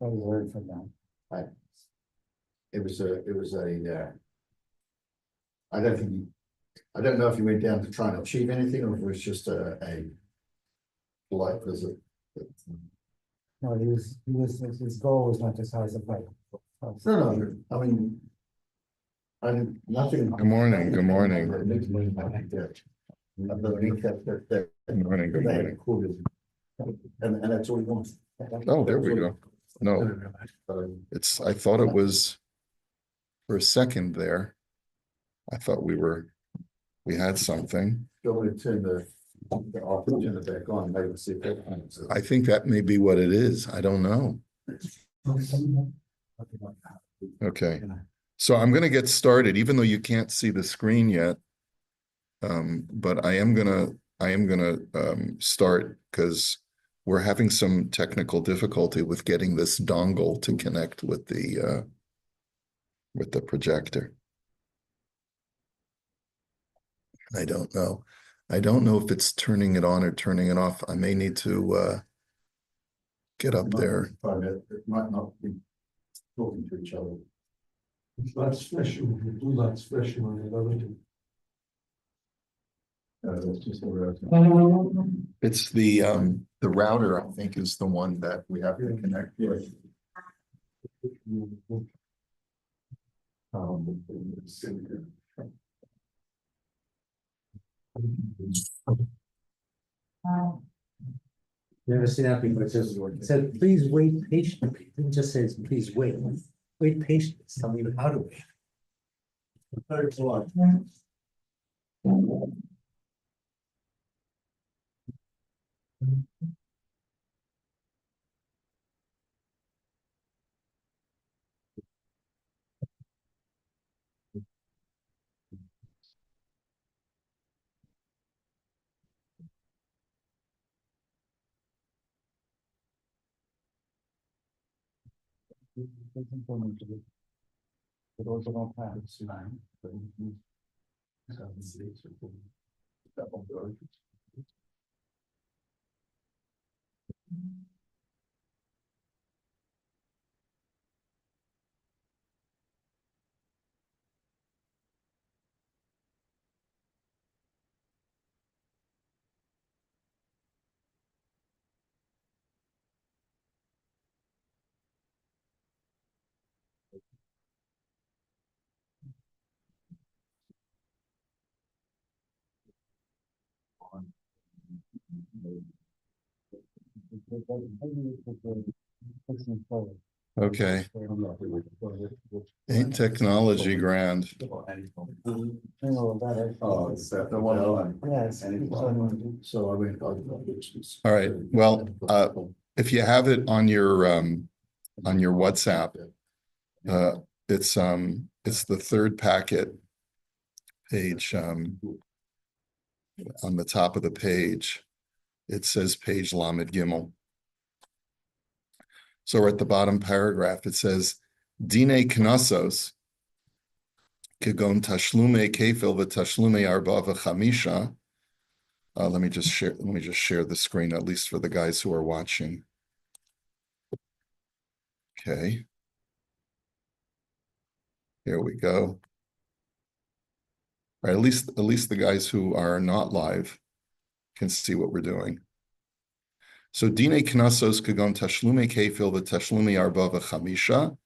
I heard from them. It was a, I don't think, I don't know if he went down to try and achieve anything, or if it was just a polite visit. No, his goal was not to size the fight. No, I mean, I didn't, nothing. Good morning, good morning. Good Morning, good morning. And that's all he wants. Oh, there we go. No, I thought it was, for a second there, I thought we had something. Go and turn the back on, maybe see if that. I think that may be what it is. I don't know. Okay, so I'm gonna get started, even though you can't see the screen yet. But I am gonna start because we're having some technical difficulty with getting this dongle to connect with the projector. I don't know. I don't know if it's turning it on or turning it off. I may need to get up there. It might not be talking to each other. That's special, we do that special on the other two. That's just the It's the router, I think, is the one that we have to connect with. You ever see that before? It said, please wait patiently. It didn't just say, please wait. Wait patiently. Tell me how to wait. Thanks a lot. But also don't pass. Okay, ain't technology grand. Oh, it's the one. Yes. So I went. All right, well, if you have it on your WhatsApp, it's the third packet page, on the top of the page. It says page Lamed Gimel. So at the bottom paragraph, it says, Dine Knasos, Kegon Tashlume Kefil v'Tashlume Arba v'Chamisha. Let me just share the screen, at least for the guys who are watching. Okay. Here we go. All right, at least the guys who are not live can see what we're doing. So Dine Knasos Kagon Tashlume Kefil v'Tashlume Arba v'Chamisha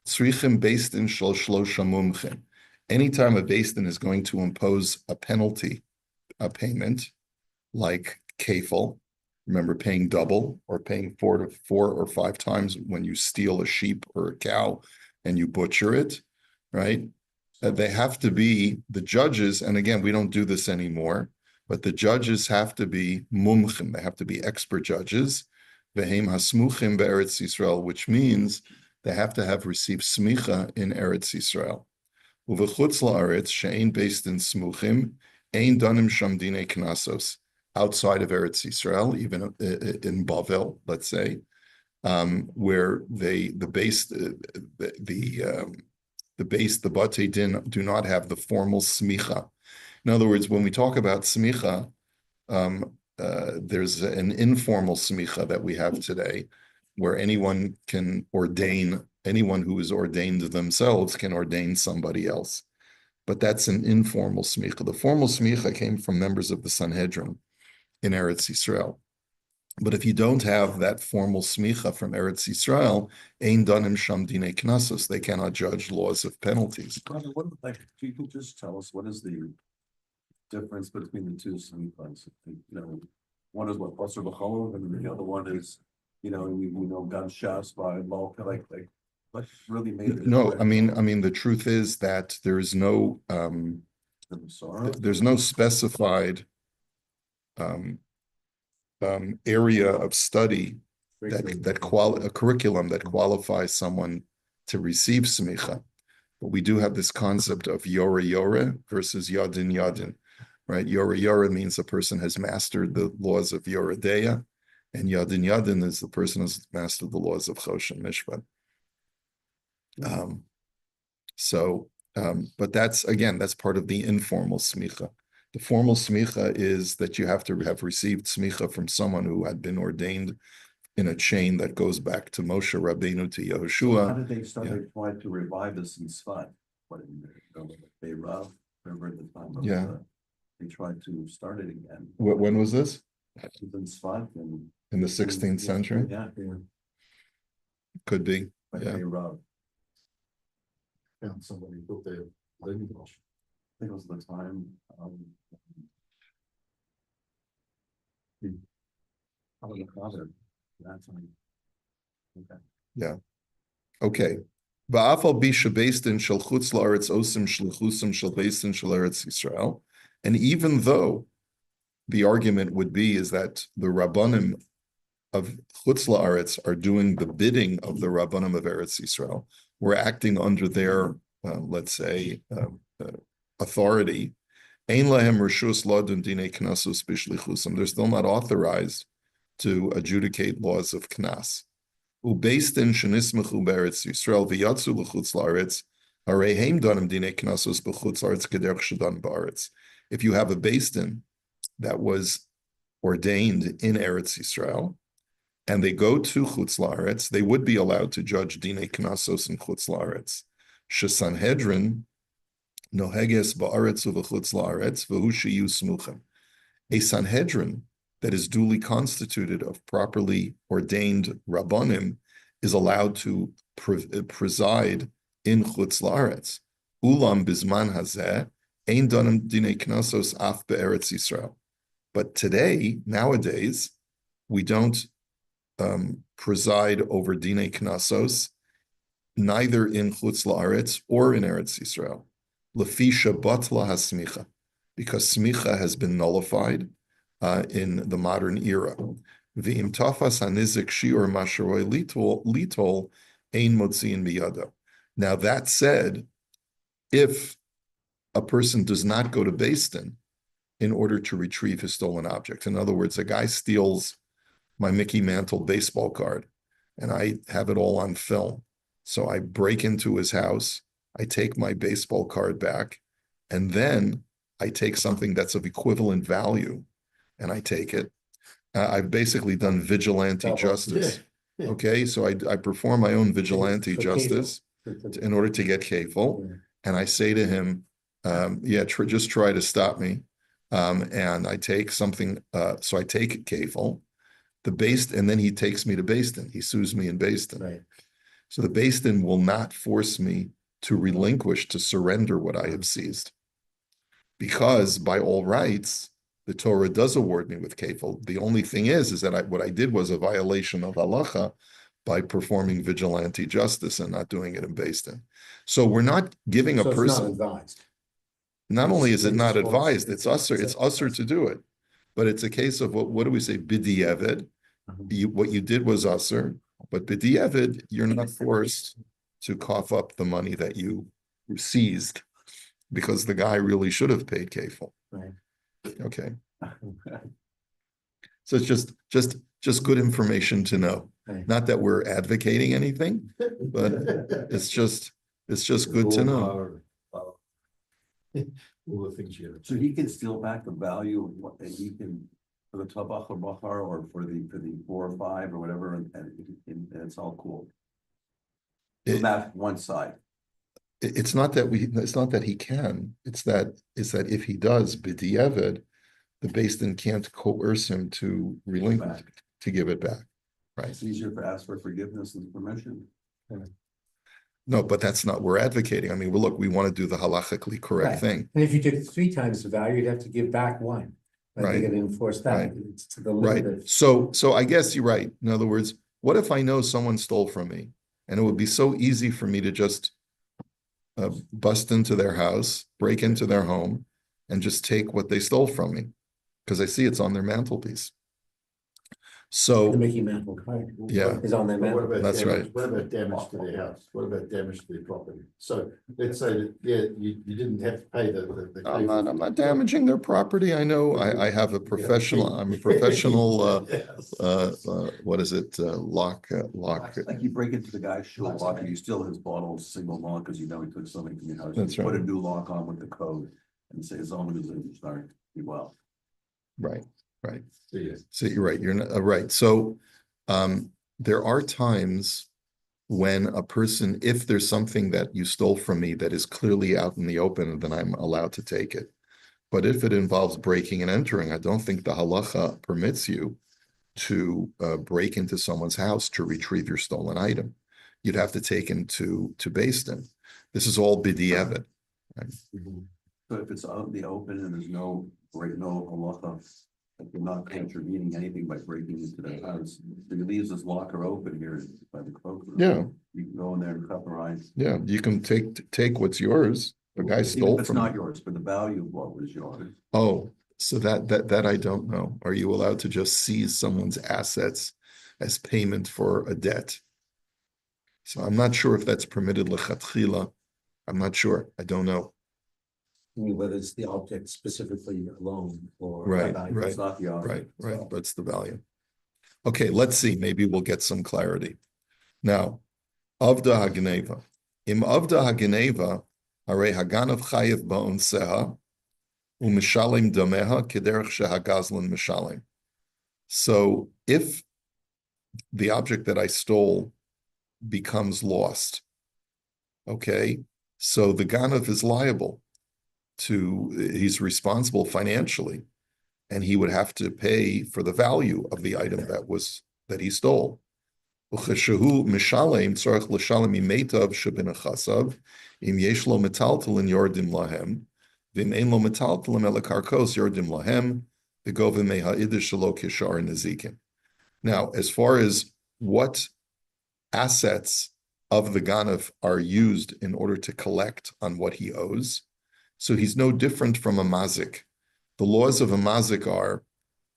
Tzrichim Beis Din Shel Shlosha Mumchim. Anytime a Beis Din is going to impose a penalty, a payment, like kefil, remember paying double or paying 4 or 5 times when you steal a sheep or a cow and you butcher it, right? They have to be the judges, and again, we don't do this anymore, but the judges have to be mumchim, they have to be expert judges, vehem hasmuchim be'eretz Yisrael, which means they have to have received smicha in Eretz Yisrael. Uvechutz la'aretz she'ein based in smuchim, ein danim sham dinei knasos. Outside of Eretz Yisrael, even in Bavel, let's say, where the Batei Din do not have the formal smicha. In other words, when we talk about smicha, there's an informal smicha that we have today, where anyone can ordain, anyone who is ordained themselves can ordain somebody else. But that's an informal smicha. The formal smicha came from members of the Sanhedrin in Eretz Yisrael. But if you don't have that formal smicha from Eretz Yisrael, ein danim sham dinei knasos, they cannot judge laws of penalties. What, like, you can just tell us what is the difference between the two semiplans? You know, one is what Basar B'cholov, and the other one is, you know, gunshots by Malka, like, what really made it? No, I mean, the truth is that there is no, there's no specified area of study a curriculum that qualifies someone to receive smicha. But we do have this concept of yore yore versus yadin yadin, right? Yore yore means a person has mastered the laws of Yoredeya, and yadin yadin is the person has mastered the laws of Choshen Mishpat. But that's part of the informal smicha. The formal smicha is that you have to have received smicha from someone who had been ordained in a chain that goes back to Moshe Rabbeinu to Yehoshua. How did they start? They tried to revive this in Sfat. What in they Rav, remember at the time? They tried to start it again. When was this? It was in Sfat in the 16th century? Yeah. Could be. Yeah. Rav. Found somebody who built their living wash. I think it was the time. The father. That's okay. Yeah. Okay. Va'afal bisha based in shel chutz la'aretz osim shlichusim shel based in shel eretz Yisrael, and even though the argument would be is that the rabbanim of chutz la'aretz are doing the bidding of the rabbanim of Eretz Yisrael, we're acting under their, let's say, authority. Ein lahem reshus ladun dinei knasos b'shlichusam. They're still not authorized to adjudicate laws of knas. Based in shenismechu be'eretz Yisrael v'yatzu l'chutz la'aretz harei heim danim dinei knasos b'chutz la'aretz kederech shedan ba'aretz. If you have a based in that was ordained in Eretz Yisrael, and they go to chutz la'aretz, they would be allowed to judge dinei knasos in chutz la'aretz. Shesanhedrin noheges ba'aretz uv'chutz la'aretz v'hu sheyu smuchem. A Sanhedrin that is duly constituted of properly ordained rabbanim is allowed to preside in chutz la'aretz. Ulam bizman hazeh ein danim dinei knasos af be'eretz Yisrael. But today, nowadays, we don't preside over dinei knasos, neither in chutz la'aretz or in Eretz Yisrael. Lefisha batla hasmicha, because smicha has been nullified in the modern era. V'im tafas hanizik shiur masharoi litol ein motziin miyado. Now that said, if a person does not go to Beis Din in order to retrieve his stolen object, in other words, a guy steals my Mickey Mantle baseball card, and I have it all on film. So I break into his house, I take my baseball card back, and then I take something that's of equivalent value, and I take it. I've basically done vigilante justice. Yeah. Okay, so I perform my own vigilante justice in order to get kefil, and I say to him, just try to stop me. And I take something, so I take kefil. And then he takes me to Beis Din. He sues me in Beis Din. Right. So the Beis Din will not force me to relinquish, to surrender what I have seized. Because by all rights, the Torah does award me with kefil. The only thing is that what I did was a violation of halacha by performing vigilante justice and not doing it in Beis Din. So we're not giving a person. It's not advised. Not only is it not advised, it's usher to do it. But it's a case of what do we say? B'di'evid. What you did was usher, but b'di'evid, you're not forced to cough up the money that you seized because the guy really should have paid kefil. Right. Okay. So it's just good information to know. Right. Not that we're advocating anything, but it's just good to know. All the things you. So he can steal back the value of what, and he can, for the tabach or bahar, or for the 4 or 5 or whatever, and it's all cool. It- From that one side. It's not that it's not that he can, it's that if he does, b'diavad, the Beis Din can't coerce him to relinquish, to give it back, right? It's easier to ask for forgiveness than permission. No, but that's not, we're advocating. I mean, well, look, we want to do the halachically correct Right. thing, And if you took 3 times the value, you'd have to give back 1. But Right. they're gonna enforce that. Right. It's to the limit right? of. So I guess you're right. In other words, what if I know someone stole from me? And it would be so easy for me to just bust into their house, break into their home, and just take what they stole from me, because I see it's on their mantelpiece. The So, Mickey Mantle card. Yeah. Is on their But what mantle. about That's damage? right. What about damage to their house? What about damage to their property? So let's say that, yeah, you didn't have to pay the. I'm not damaging their property. I know I have a professional, I'm a professional, Yes. what is it, lock. Like you break into the guy's shoe lock and you steal his bottle of single lock because you know he took something from your house. That's You put a right. new lock on with the code and say as long as you start, you well. Right. Yeah. So you're right, you're not, right. So there are times when a person, if there's something that you stole from me that is clearly out in the open, then I'm allowed to take it. But if it involves breaking and entering, I don't think the halacha permits you to break into someone's house to retrieve your stolen item. You'd have to take him to Beis Din. This is all b'diavad. So if it's out in the open and there's no halacha, like you're not contravening anything by breaking into their house. So he leaves his locker open here by the cloakroom. Yeah, You can go in there and cut the eyes. yeah, you can take what's yours. The guy Even stole if it's from not you. yours, but the value of what was yours. Oh, so that I don't know. Are you allowed to just seize someone's assets as payment for a debt? So I'm not sure if that's permitted lechatchila. I'm not sure. I don't know. I mean, whether it's the object specifically alone or. Right, value. right. It's not the Right, object. but it's the value. Okay, let's see. Maybe we'll get some clarity. Now, Avda Hagneva. Im Avda Hagneva, Hare Haganav Chayev Ba'on Seha, Umishalim Dameha, Kederech Shehagazlan Mishalim. So if the object that I stole becomes lost, okay, so the Ganav is liable he's responsible financially, and he would have to pay for the value of the item that he stole. Ucheshehu mishalem tzarich l'shalem imeitav shebenachasav im yesh lo metaltalin yordim lahem v'im ein lo metaltalim ele karkos yordim lahem v'govim meha'idish shelo kishar nezikin. Now, as far as what assets of the ganav are used in order to collect on what he owes, so he's no different from a mazik. The laws of a mazik are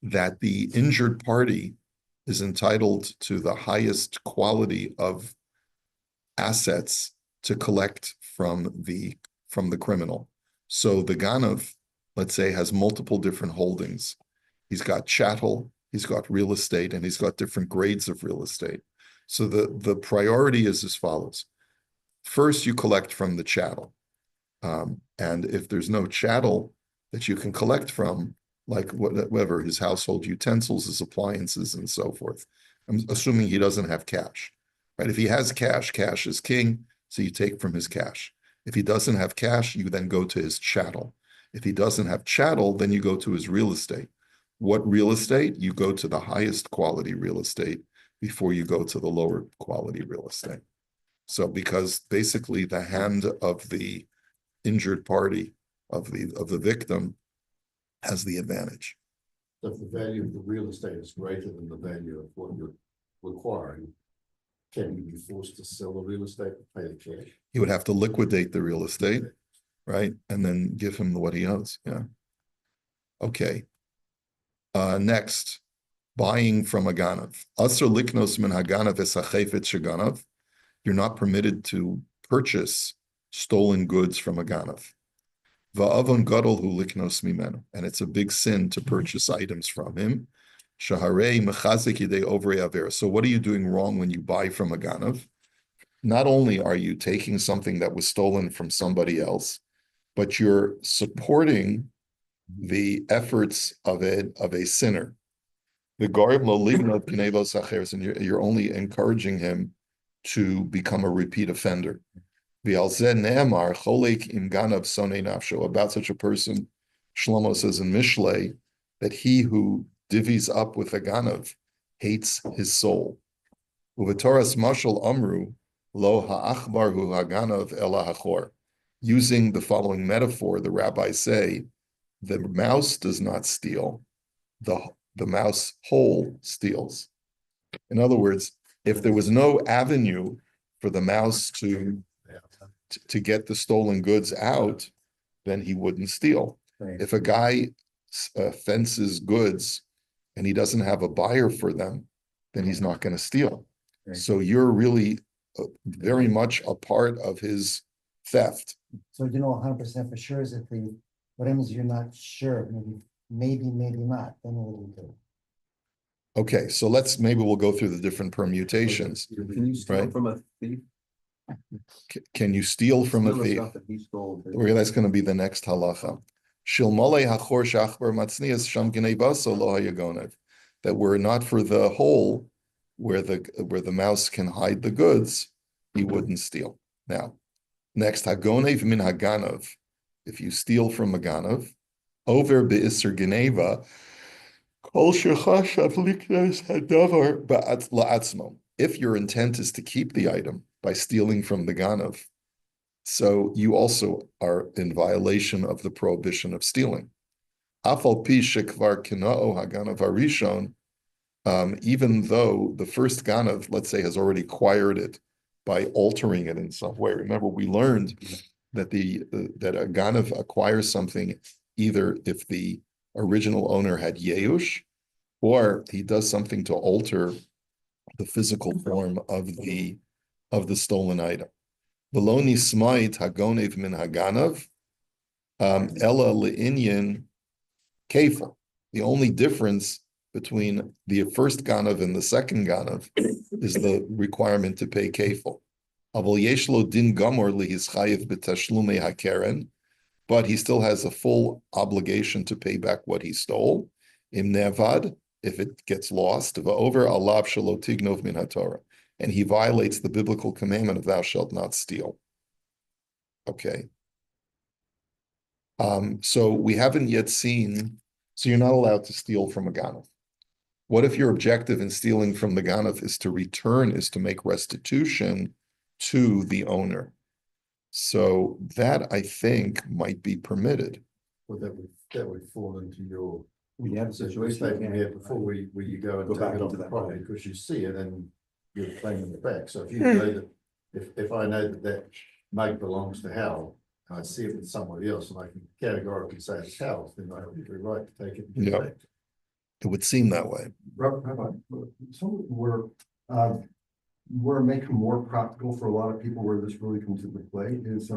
that the injured party is entitled to the highest quality of assets to collect from the criminal. So the ganav, let's say, has multiple different holdings. He's got chattel, he's got real estate, and he's got different grades of real estate. So the priority is as follows. First, you collect from the chattel. And if there's no chattel that you can collect from, like whatever, his household utensils, his appliances, and so forth, I'm assuming he doesn't have cash, right? If he has cash, cash is king, so you take from his cash. If he doesn't have cash, you then go to his chattel. If he doesn't have chattel, then you go to his real estate. What real estate? You go to the highest quality real estate before you go to the lower quality real estate. So because basically the hand of the injured party of the victim has the advantage. So if the value of the real estate is greater than the value of what you're requiring, can you be forced to sell the real estate and pay the cash? He would have to liquidate the real estate, right? And then give him what he owes. Yeah. Okay. Next, buying from a ganav. Asr liknos min haganav es hachefet sheganav. You're not permitted to purchase stolen goods from a ganav. Va'avon gadol hu liknos mimenu, and it's a big sin to purchase items from him. Shaharei mechazik yidei ovrei avera. So what are you doing wrong when you buy from a ganav? Not only are you taking something that was stolen from somebody else, but you're supporting the efforts of a sinner. The garib lo ligno pnei sacheres, and you're only encouraging him to become a repeat offender. V'al zeh ne'emar cholek im ganav sonei nafsho. About such a person, Shlomo says in Mishlei that he who divvies up with a ganav hates his soul. Uvetoras mashal amru lo ha'achbar hu haganav ela hachor. Using the following metaphor, the rabbis say, the mouse does not steal, the mouse hole steals. In other words, if there was no avenue for the mouse to get the stolen goods out, then he wouldn't steal. Right. If a guy fences goods and he doesn't have a buyer for them, then he's not going to steal. Right. So you're really very much a part of his theft. So you know 100% for sure is if what happens you're not sure, maybe not, then what do you do? Okay, so maybe we'll go through the different permutations. Can you steal Right. from a thief? Can you steal from a Steal the thief? stuff that he stole. Okay, that's going to be the next halacha. Shilmole hachor shachbar matznias sham gnei baso lo hayagonev. That were not for the hole where the mouse can hide the goods, he wouldn't steal. Now, next hagonev min haganav. If you steal from a ganav, over beisser geneva, kol shechashav liknes hadavar ba'at la'atzmo. If your intent is to keep the item by stealing from the ganav, so you also are in violation of the prohibition of stealing. Afal pi shekvar kina'o haganav harishon, even though the first ganav, let's say, has already acquired it by altering it in some way. Remember, we learned that that a ganav acquires something either if the original owner had yeush, or he does something to alter the physical form of the stolen item. Veloni smite hagonev min haganav, ella le'inyan kefil. The only difference between the first ganav and the second ganav is the requirement to pay kefil. Aval yeshlo din gamor lihischayev b'tashlumei hakeren, but he still has a full obligation to pay back what he stole. Im nevad, if it gets lost, over alav shelo tignov min haTorah, and he violates the biblical commandment of thou shalt not steal. Okay. So we haven't yet seen. So you're not allowed to steal from a ganav. What if your objective in stealing from the ganav is to make restitution to the owner? So that, I think, might be permitted. Well, that would fall into your We have a situation. statement we had before where you go and Go take back it off into the that, property right. because you see it and you're claiming it back. So if you know that, if I know that mug belongs to Hal, and I see it with somebody else and I can categorically say it's Hal's, then I have every right to take it. And give Yeah. it back. It would seem that way. Rabbi, some where make it more practical for a lot of people where this really comes into play is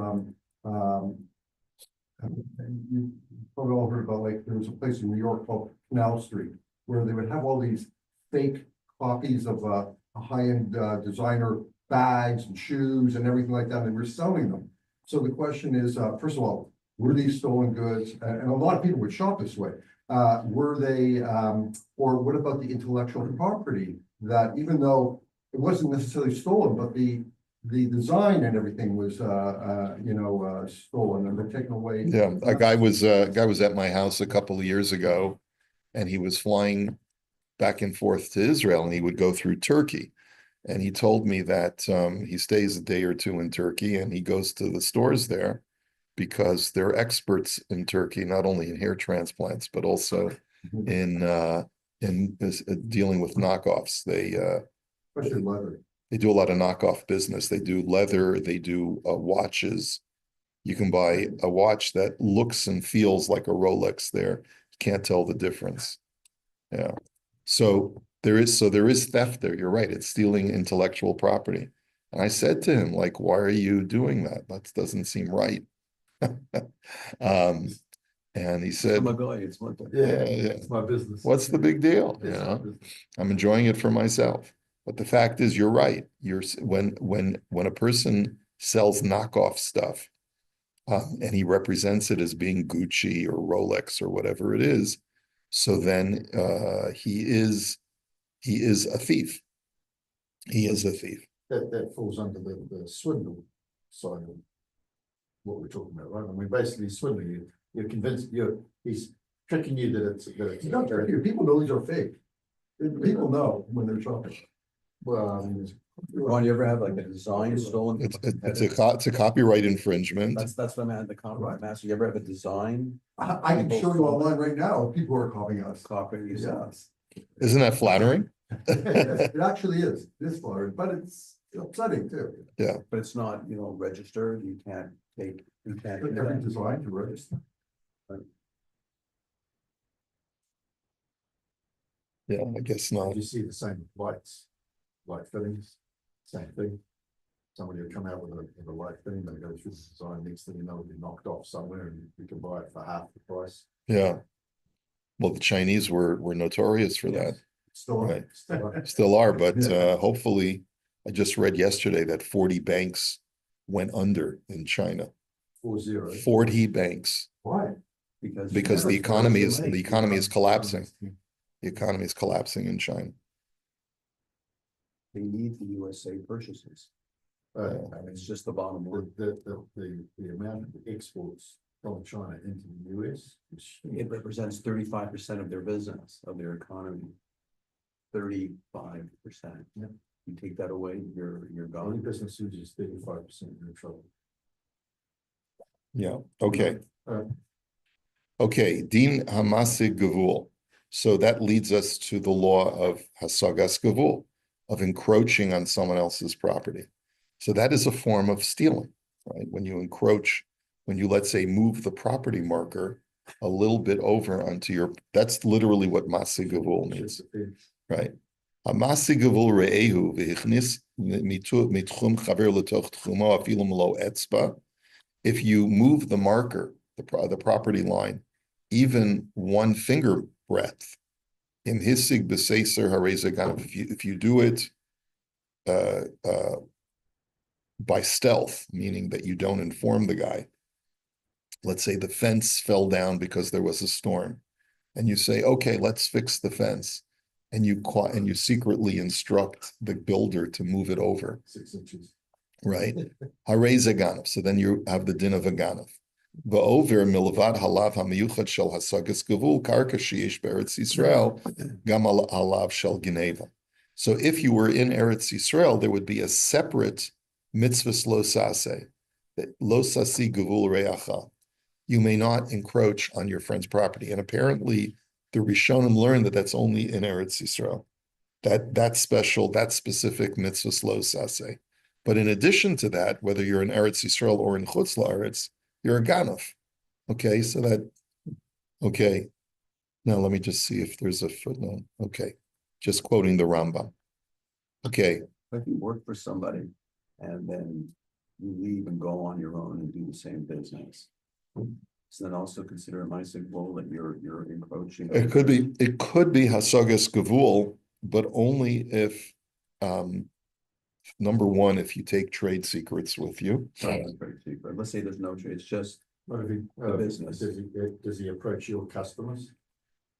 you probably all heard about, like, there was a place in New York called Canal Street where they would have all these fake copies of a high-end designer bags and shoes and everything like that, and they were selling them. So the question is, first of all, were these stolen goods? And a lot of people would shop this way. Were they, or what about the intellectual property that, even though it wasn't necessarily stolen, but the design and everything was, stolen and they're taken away. Yeah, a guy was at my house a couple of years ago, and he was flying back and forth to Israel, and he would go through Turkey. And he told me that he stays a day or two in Turkey, and he goes to the stores there because they're experts in Turkey, not only in hair transplants, but also in dealing with knockoffs. Especially leather. They do a lot of knockoff business. They do leather, they do watches. You can buy a watch that looks and feels like a Rolex there. You can't tell the difference. Yeah. So there is theft there. You're right. It's stealing intellectual property. And I said to him, like, why are you doing that? That doesn't seem right. And he said, My guy, it's my thing. yeah, It's my business. what's the big deal? You It's my know, business. I'm enjoying it for myself. But the fact is, you're right. When a person sells knockoff stuff, and he represents it as being Gucci or Rolex or whatever it is, So then he is a thief. He is a thief. That falls under the swindle side of what we're talking about, right? I mean, basically swindling you, you're convinced, he's tricking you that it's. It's not tricky. People know these are fake. People know when they're shopping. Well, I mean, Ron, you ever have like a design stolen? It's a copyright infringement. That's what I'm at, the copyright master. You ever have a design I can show you online right now, people are copying us. copy yourself? Isn't that flattering? It actually is, it is flattering, but it's upsetting too. But it's not, registered, you can't take, you can't. But every design to register. Yeah, I guess not. you see the same light fittings, same thing. Somebody will come out with a light fitting, they go through the design, next thing you know, it'll be knocked off somewhere and you can buy it for half the price. Yeah. Well, the Chinese were notorious for that. Still, Right. still. Still are, but Yeah. hopefully, I just read yesterday that 40 banks went under in China. 40. 40 banks, Why? because the economy is collapsing. The economy is collapsing in China. They need the USA purchases. And It's just the bottom line. the amount of exports from China into the US is huge. It represents 35% of their business, of their economy. 35%. Yep. You take that away, you're Only gone. business uses 35%, you're in trouble. Yeah, okay. Uh, Okay, Din Hamasig Gavul. So that leads us to the law of Hasagas Gavul, of encroaching on someone else's property. So that is a form of stealing, right? When you encroach, when you, let's say, move the property marker a little bit over onto your, that's literally what Masig Gavul means, right? Hamasig Gavul re'ehu v'hichnis mitchum chaver l'toch tchumo afilu melo etzba. If you move the marker, the property line, even one finger breadth, in hisig b'seiser harezagan, if you do it by stealth, meaning that you don't inform the guy. Let's say the fence fell down because there was a storm, and you say, "Okay, let's fix the fence," and you secretly instruct the builder to move it over, 6 inches. right? Harezaganov. So then you have the din of a ganov. Va'over milvad halav hamiyuchad shel hasagas gavul karka sheyesh be'eretz Yisrael gam halav shel geneva. So if you were in Eretz Yisrael, there would be a separate mitzvahs lo sase, that lo sasi gavul reacha. You may not encroach on your friend's property. And apparently the Rishonim learned that that's only in Eretz Yisrael. That specific mitzvahs lo sase. But in addition to that, whether you're in Eretz Yisrael or in Chutz La'aretz, you're a ganov. Okay, so okay. Now let me just see if there's a footnote. Okay, just quoting the Rambam. Okay. If you work for somebody and then you leave and go on your own and do the same business. So then also consider it nice and well that you're encroaching. It could be hasagas gavul, but only if number one, if you take trade secrets with you. Let's say there's no trade, it's just What if he, the business. does he approach your customers?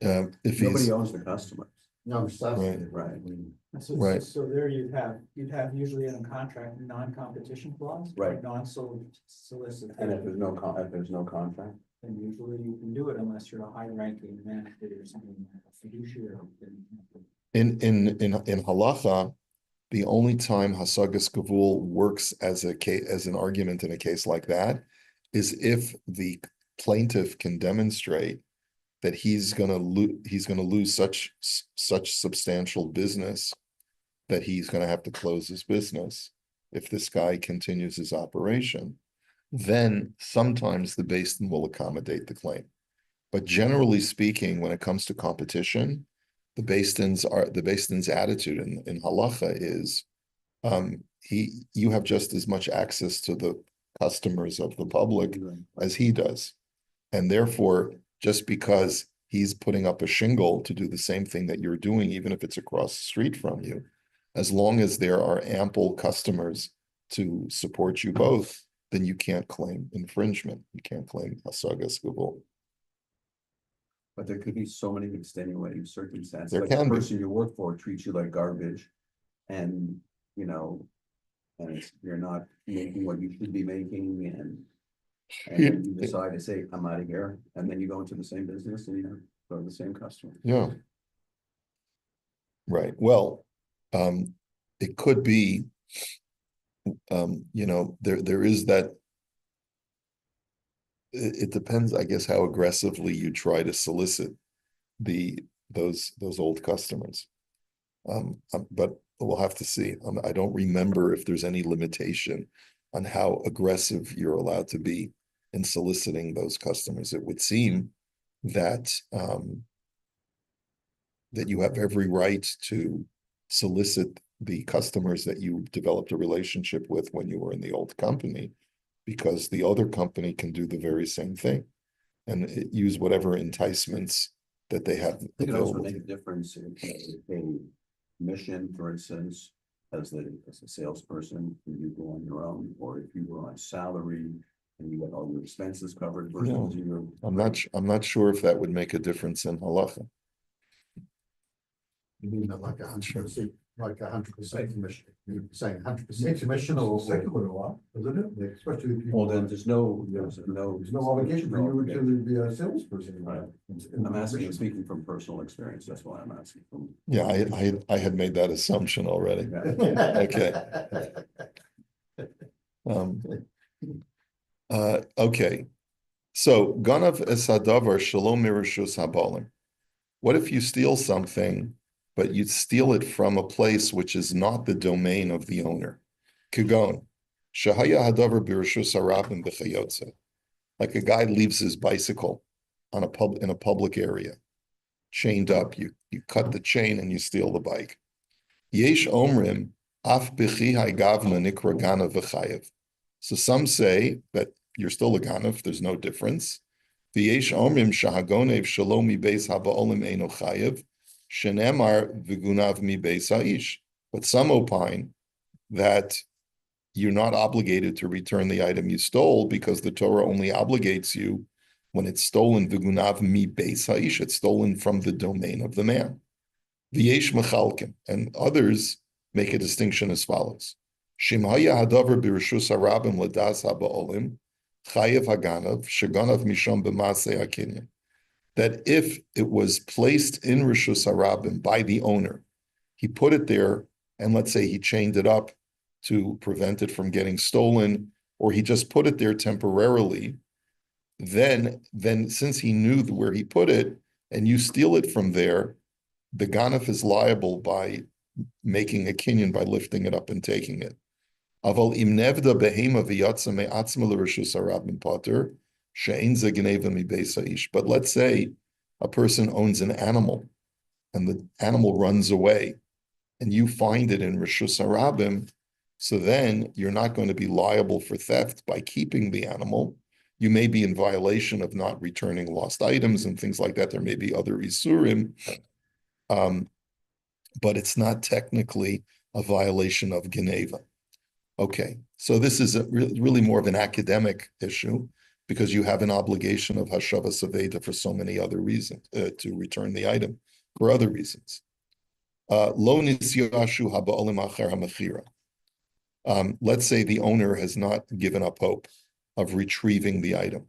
If Nobody he's owns the customers. No, I'm starting. Right. I mean, Right. So there you'd have usually in a contract, non-competition clause. Right. Non-solicit. And if there's no contract, Then usually you can do it unless you're a high-ranking manager or something, like a fiduciary. in halacha, the only time hasagas gavul works as an argument in a case like that is if the plaintiff can demonstrate that he's going to lose such substantial business that he's going to have to close his business if this guy continues his operation. Then sometimes the Beis Din will accommodate the claim. But generally speaking, when it comes to competition, the Beis Din's attitude in halacha is you have just as much access to the customers of the public as he does. And therefore, just because he's putting up a shingle to do the same thing that you're doing, even if it's across the street from you, as long as there are ample customers to support you both, then you can't claim infringement. You can't claim hasagas gavul. But there could be so many extenuating circumstances. There Like the can be. person you work for treats you like garbage. And, you know, and you're not making what you should be making and then you decide to say, I'm out of here. And then you go into the same business and you go to the same customer. Yeah. Right, well, it could be, there is that. It depends, I guess, how aggressively you try to solicit those old customers. But we'll have to see. I don't remember if there's any limitation on how aggressive you're allowed to be in soliciting those customers. It would seem that that you have every right to solicit the customers that you developed a relationship with when you were in the old company, because the other company can do the very same thing and use whatever enticements that they have I think it also available. make a difference if a mission, for instance, as a salesperson, and you go on your own, or if you were on salary and you get all your expenses covered versus your. I'm not sure if that would make a difference in halacha. You mean that like 100%, like 100% commission? You're saying 100% commission or? Secular law, isn't it? Like, especially if people. Well, then there's no obligation for you to be a salesperson. Right. I'm asking, speaking from personal experience, that's why I'm asking from. Yeah, I had made that assumption already. Okay. Okay. So Ganav esadavar shalom mirashus habalim. What if you steal something, but you steal it from a place which is not the domain of the owner? Kagon, shahaya hadavar birashus harabim b'chayotze. Like a guy leaves his bicycle in a public area, chained up. You cut the chain and you steal the bike. Yesh omrim af b'chi haygavna nikra ganav v'chayev. So some say that you're still a ganav. There's no difference. V'yesh omrim shahagonev shalomi beis haba'olim eino chayev shenemar v'gunav mi beis ha'ish. But some opine that you're not obligated to return the item you stole because the Torah only obligates you when it's stolen v'gunav mi beis ha'ish. It's stolen from the domain of the man. V'yesh mechalkim, and others make a distinction as follows: Shimhaya hadavar b'rishus harabim ladas haba'olim chayev haganav shaganav misham b'masei hakinyan. That if it was placed in rishus harabim by the owner, he put it there, and let's say he chained it up to prevent it from getting stolen, or he just put it there temporarily, then since he knew where he put it, and you steal it from there, the ganaf is liable by making a kinyan by lifting it up and taking it. Aval im nevda behema v'yatsa me'atzma l'rishus harabim pater she'ein ze gneva mi beis ha'ish. But let's say a person owns an animal, and the animal runs away, and you find it in rishus harabim, so then you're not going to be liable for theft by keeping the animal. You may be in violation of not returning lost items and things like that. There may be other isurim. But it's not technically a violation of Geneva. Okay, so this is really more of an academic issue because you have an obligation of Hashava Saveda for so many other reasons, to return the item for other reasons. Lo nisyashu haba'olim acher hamechira. Let's say the owner has not given up hope of retrieving the item.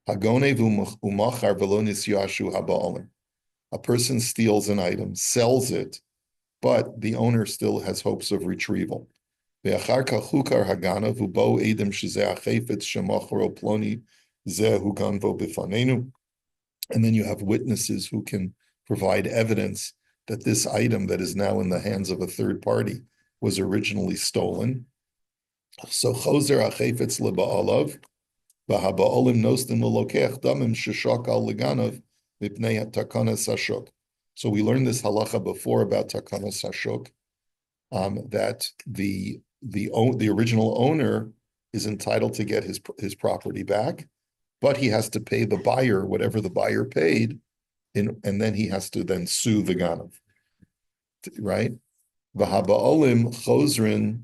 Hagonev umachar v'lo nisyashu haba'olim. A person steals an item, sells it, but the owner still has hopes of retrieval. And then you have witnesses who can provide evidence that this item that is now in the hands of a third party was originally stolen. So choser hachefetz leba'alav, v'haba'olim nostim l'lokech damim sheshak al leganav mipnei takanas hashuk. So we learned this halacha before about takanas hashuk, that the original owner is entitled to get his property back, but he has to pay the buyer whatever the buyer paid, and then he has to then sue the ganav, right? V'haba'olim chosrin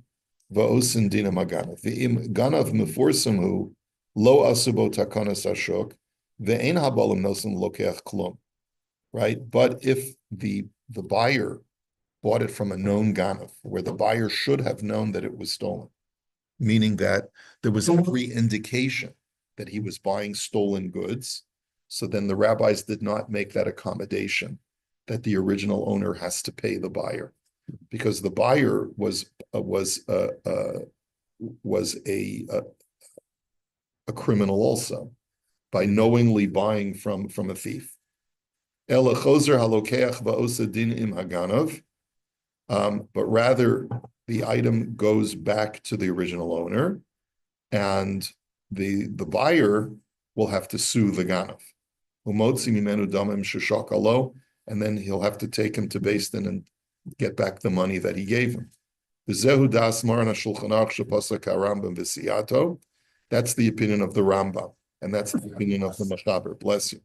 v'osin dina maganav. V'im ganav meforsamu lo asubo takanas hashuk ve'ein haba'olim nosin lokeach klum. right? But if the buyer bought it from a known ganav, where the buyer should have known that it was stolen, meaning that there was every indication that he was buying stolen goods, so then the rabbis did not make that accommodation that the original owner has to pay the buyer, because the buyer was a criminal also by knowingly buying from a thief. Ela chozer halokeach va'osa din im haganav, but rather the item goes back to the original owner, and the buyer will have to sue the ganav. Umotzi mimenu damim sheshak alo, and then he'll have to take him to Beis Din and get back the money that he gave him. V'zehu das maran hashulchan aruch shepasak harambam v'siyato. That's the opinion of the Rambam, and that's the opinion of the Mechaber. Bless you.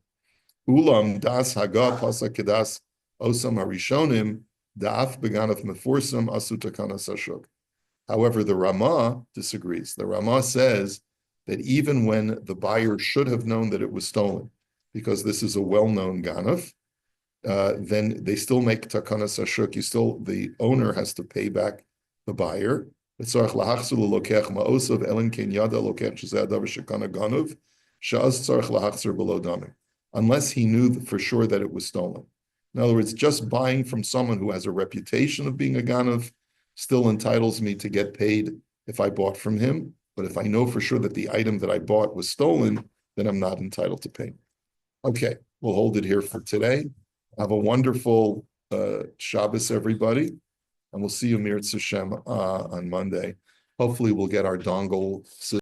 Ulam das haga pasak kedas osam harishonim da'af beganav meforsam asu takanas hashuk. However, the Ramah disagrees. The Ramah says that even when the buyer should have known that it was stolen, because this is a well-known ganav, then they still make takanas hashuk. The owner has to pay back the buyer. Unless he knew for sure that it was stolen. In other words, just buying from someone who has a reputation of being a ganav still entitles me to get paid if I bought from him. But if I know for sure that the item that I bought was stolen, then I'm not entitled to pay. Okay, we'll hold it here for today. Have a wonderful Shabbos, everybody. And we'll see you, Mir Tzashem, on Monday. Hopefully we'll get our dongle